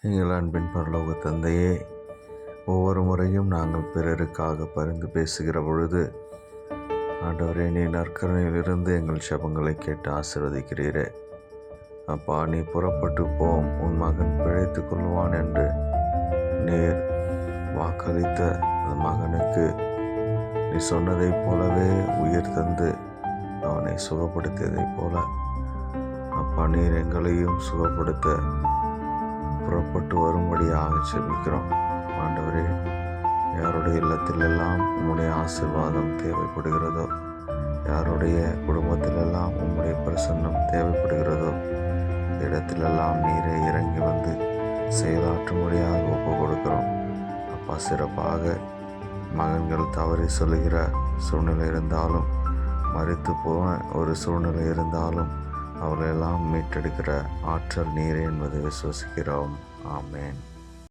எங்கள் அன்பின் பரலோக தந்தையே, ஒவ்வொரு முறையும் நாங்கள் பிறருக்காக பரிந்து பேசுகிற பொழுது ஆண்டவரே, நீ நற்கருணையிலிருந்து எங்கள் ஜெபங்களை கேட்டு ஆசீர்வதிக்கிறீரே. அப்பா, நீ புறப்பட்டு போம், உன் மகன் பிழைத்துக் கொள்வான் என்று நீர் வாக்களித்த அந்த மகனுக்கு நீ சொன்னதைப் போலவே உயிர் தந்து அவனை சுகப்படுத்தியதைப் போல அப்பா, நீர் எங்களையும் சுகப்படுத்த புறப்பட்டு வரும்படியாக ஜெபிக்கிறோம். ஆண்டவரே, யாருடைய இல்லத்திலெல்லாம் உம்முடைய ஆசீர்வாதம் தேவைப்படுகிறதோ, யாருடைய குடும்பத்திலெல்லாம் உம்முடைய பிரசன்னம் தேவைப்படுகிறதோ, இடத்திலெல்லாம் நீரை இறங்கி வந்து செயலாற்றும்படியாக ஒப்பு கொடுக்கிறோம். அப்பா, சிறப்பாக மகன்கள் தவறி சொல்லுகிற சூழ்நிலை இருந்தாலும், மரித்து போன ஒரு சூழ்நிலை இருந்தாலும், அவர்களெல்லாம் மீட்டெடுக்கிற ஆற்றல் நீரே என்பதை விசுவசிக்கிறோம். ஆமேன்.